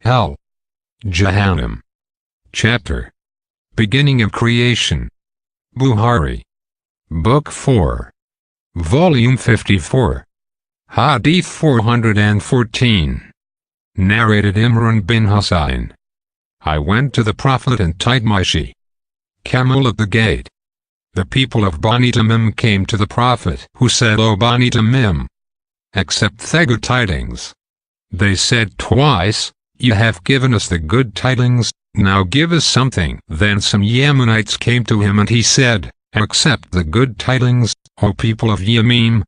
Hell-Jahannam. Chapter. Beginning of Creation. Bukhari. Book 4. Volume 54. Hadith 414. Narrated Imran bin Husayn. I went to the Prophet and tied my she-camel at the gate. The people of Bani Tamim came to the Prophet, who said, O Bani Tamim, accept the good tidings. They said twice, You have given us the good tidings, now give us something. Then some Yemenites came to him and he said, Accept the good tidings, O people of Yemim.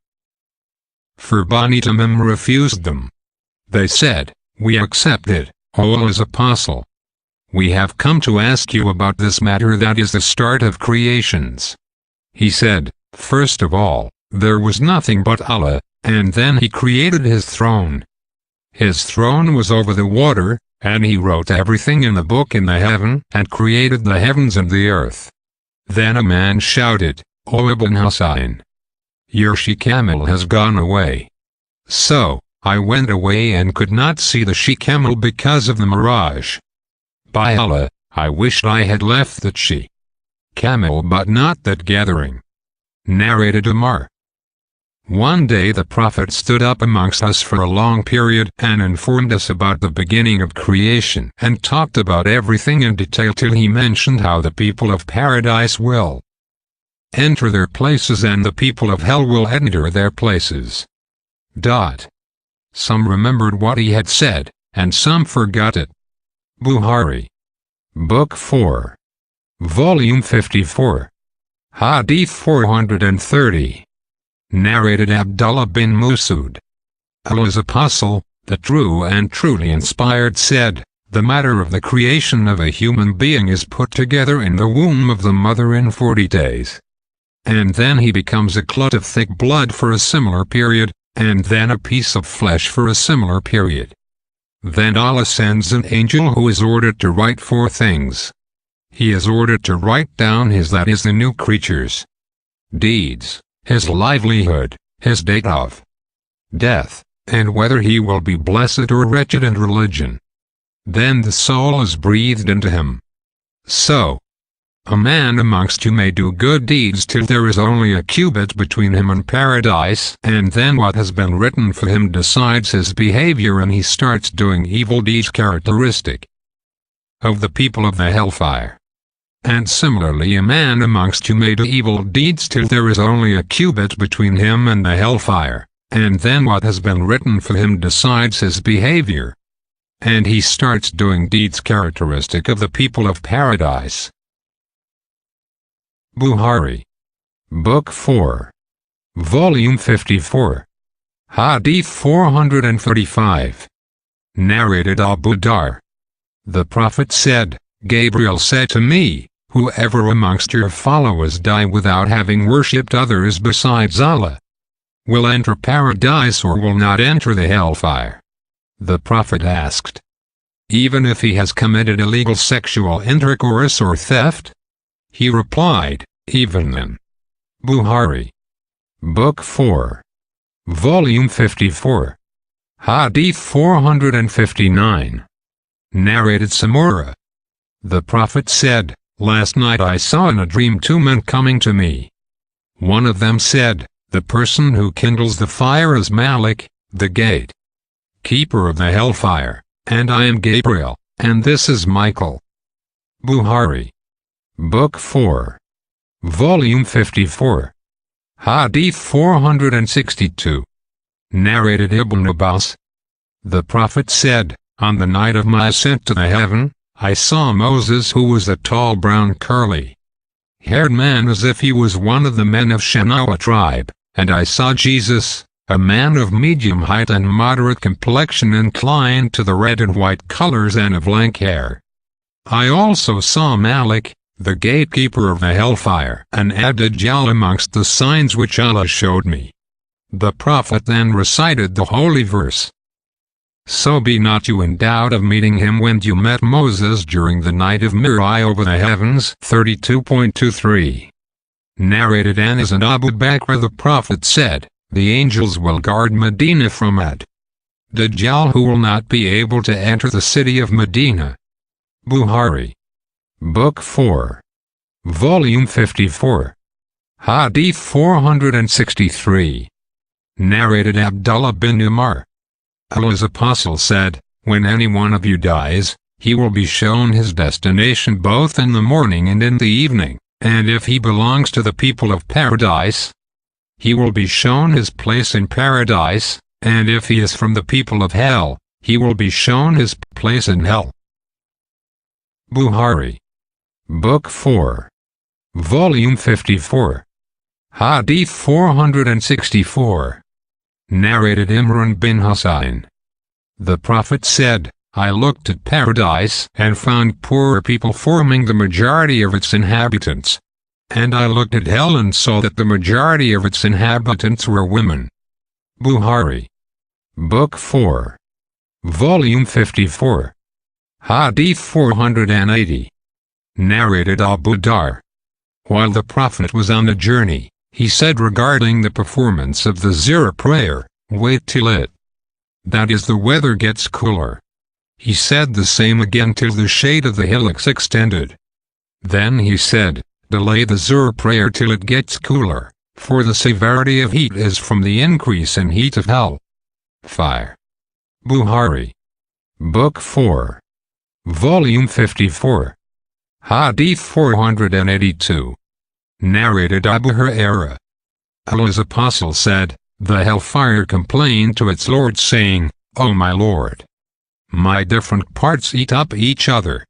For Bani Tamim refused them. They said, We accept it, O Allah's apostle. We have come to ask you about this matter that is the start of creations. He said, First of all, there was nothing but Allah, and then He created His throne. His throne was over the water, and He wrote everything in the book in the heaven, and created the heavens and the earth. Then a man shouted, O Ibn Husayn, your she-camel has gone away. So, I went away and could not see the she-camel because of the mirage. By Allah, I wished I had left that she-camel but not that gathering. Narrated Umar. One day the Prophet stood up amongst us for a long period and informed us about the beginning of creation and talked about everything in detail till he mentioned how the people of paradise will enter their places and the people of hell will enter their places. Some remembered what he had said, and some forgot it. Bukhari. Book 4. Volume 54. Hadith 430. Narrated Abdullah Ibn Masud. Allah's apostle, the true and truly inspired, said, The matter of the creation of a human being is put together in the womb of the mother in 40 days. And then he becomes a clot of thick blood for a similar period, and then a piece of flesh for a similar period. Then Allah sends an angel who is ordered to write 4 things. He is ordered to write down his, that is the new creature's deeds, his livelihood, his date of death, and whether he will be blessed or wretched in religion. Then the soul is breathed into him. So, a man amongst you may do good deeds till there is only a cubit between him and paradise, and then what has been written for him decides his behavior and he starts doing evil deeds characteristic of the people of the hellfire. And similarly a man amongst you may do evil deeds till there is only a cubit between him and the hellfire, and then what has been written for him decides his behavior, and he starts doing deeds characteristic of the people of paradise. Bukhari. Book 4. Volume 54. Hadith 435. Narrated Abu Dar. The Prophet said, Gabriel said to me, Whoever amongst your followers die without having worshipped others besides Allah will enter paradise or will not enter the hellfire. The Prophet asked, Even if he has committed illegal sexual intercourse or theft? He replied, Even then. Bukhari. Book 4. Volume 54. Hadith 459. Narrated Samura. The Prophet said, Last night I saw in a dream 2 men coming to me. One of them said, The person who kindles the fire is Malik, the gate keeper of the hellfire, and I am Gabriel, and this is Michael. Bukhari. Book 4. Volume 54. Hadith 462. Narrated Ibn Abbas. The Prophet said, On the night of my ascent to the heaven, I saw Moses, who was a tall brown curly-haired man as if he was one of the men of Shanawa tribe, and I saw Jesus, a man of medium height and moderate complexion inclined to the red and white colors and of lank hair. I also saw Malik, the gatekeeper of the hellfire, and Ad-Dajjal amongst the signs which Allah showed me. The Prophet then recited the holy verse, So be not you in doubt of meeting him when you met Moses during the night of Mi'raj over the heavens. 32.23. Narrated Anas and Abu Bakr. The Prophet said, The angels will guard Medina from Dajjal who will not be able to enter the city of Medina. Bukhari. Book 4. Volume 54. Hadith 463. Narrated Abdullah bin Umar. Allah's apostle said, when any one of you dies, he will be shown his destination both in the morning and in the evening, and if he belongs to the people of paradise, he will be shown his place in paradise, and if he is from the people of hell, he will be shown his place in hell. Bukhari. Book 4. Volume 54. Hadith 464. Narrated Imran bin Husayn. The Prophet said, I looked at paradise and found poorer people forming the majority of its inhabitants. And I looked at hell and saw that the majority of its inhabitants were women. Bukhari. Book 4. Volume 54. Hadith 480. Narrated Abu Dar. While the Prophet was on a journey, he said regarding the performance of the Zuhr prayer, wait till that is the weather gets cooler. He said the same again till the shade of the hillocks extended. Then he said, delay the Zuhr prayer till it gets cooler, for the severity of heat is from the increase in heat of hell. Fire. Bukhari. Book 4. Volume 54. Hadith 482. Narrated Abu Hurairah. Allah's apostle said, the hellfire complained to its Lord saying, O my Lord, my different parts eat up each other.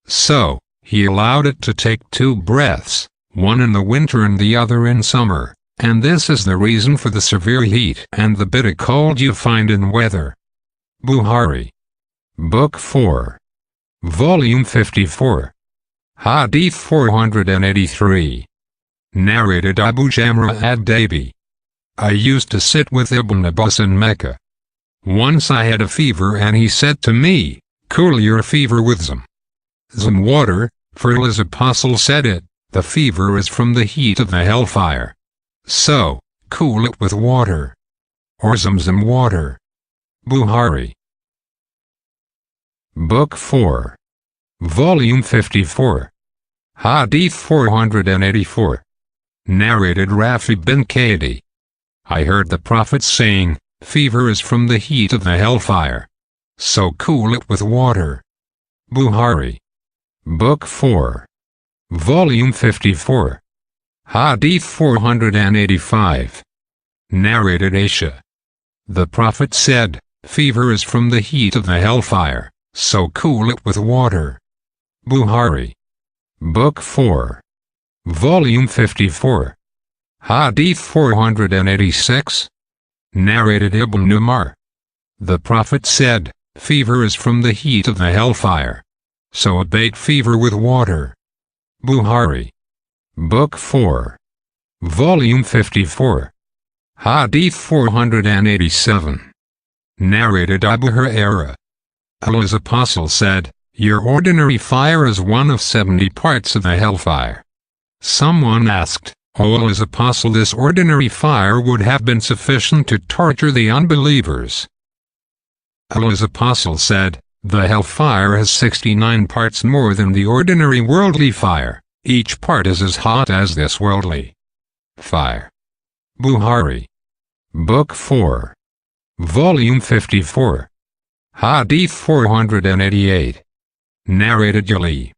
So, he allowed it to take 2 breaths, one in the winter and the other in summer, and this is the reason for the severe heat and the bitter cold you find in weather. Bukhari. Book 4. Volume 54. Hadith 483. Narrated Abu Jamrah ad-Dabi. I used to sit with Ibn Abbas in Mecca. Once I had a fever and he said to me, cool your fever with some water, for his apostle said it, the fever is from the heat of the hellfire. So, cool it with water. Or some water. Bukhari. Book 4. Volume 54. Hadith 484. Narrated Rafi bin Khadi. I heard the Prophet saying, fever is from the heat of the hellfire. So cool it with water. Bukhari. Book 4. Volume 54. Hadith 485. Narrated Aisha. The Prophet said, fever is from the heat of the hellfire, so cool it with water. Bukhari. Book 4. Volume 54. Hadith 486. Narrated Ibn Umar. The Prophet said, fever is from the heat of the hellfire, so abate fever with water. Bukhari. Book 4. Volume 54. Hadith 487. Narrated Abu Hurairah. Allah's apostle said, your ordinary fire is one of 70 parts of the hellfire. Someone asked, O Allah's apostle, this ordinary fire would have been sufficient to torture the unbelievers. Allah's apostle said, the hellfire has 69 parts more than the ordinary worldly fire. Each part is as hot as this worldly fire. Bukhari. Book 4. Volume 54. Hadith 488. Narrated Ali.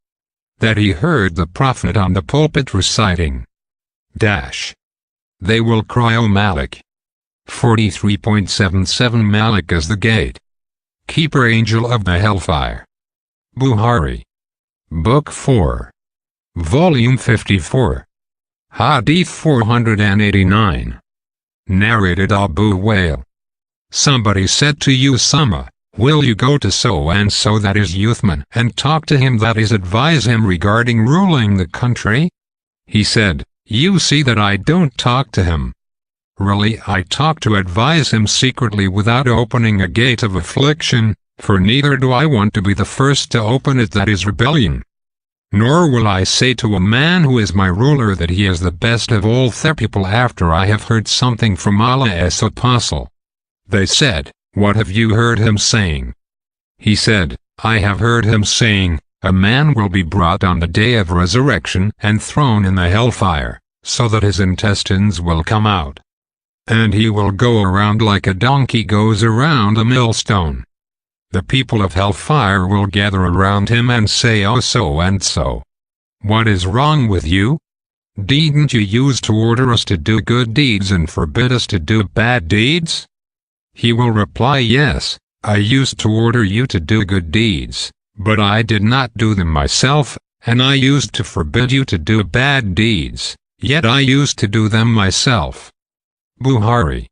That he heard the Prophet on the pulpit reciting, they will cry, O Malik. 43.77 Malik is the gate keeper angel of the hellfire. Bukhari. Book 4. Volume 54. Hadith 489. Narrated Abu Wa'il. Somebody said to Usama, will you go to so-and-so, that is Uthman, and talk to him, that is advise him regarding ruling the country? He said, you see that I don't talk to him. Really, I talk to advise him secretly without opening a gate of affliction, for neither do I want to be the first to open it, that is rebellion. Nor will I say to a man who is my ruler that he is the best of all the people after I have heard something from Allah's apostle. They said, "What have you heard him saying?" He said, "I have heard him saying, a man will be brought on the day of resurrection and thrown in the hellfire, so that his intestines will come out. And he will go around like a donkey goes around a millstone. The people of hellfire will gather around him and say, 'Oh, so and so. What is wrong with you? Didn't you use to order us to do good deeds and forbid us to do bad deeds?' He will reply, 'Yes, I used to order you to do good deeds, but I did not do them myself, and I used to forbid you to do bad deeds, yet I used to do them myself.'" Bukhari.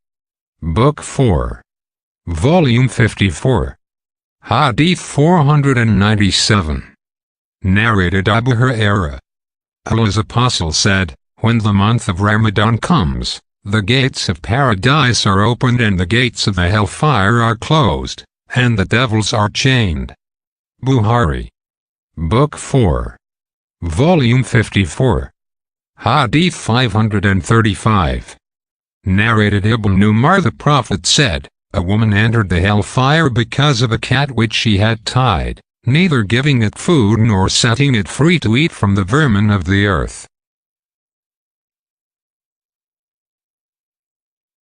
Book 4. Volume 54. Hadith 497. Narrated Abu Hurairah. Allah's Apostle said, "When the month of Ramadan comes, the gates of paradise are opened and the gates of the hellfire are closed, and the devils are chained." Bukhari. Book 4. Volume 54. Hadith 535. Narrated Ibn Umar, the Prophet said, "A woman entered the hellfire because of a cat which she had tied, neither giving it food nor setting it free to eat from the vermin of the earth.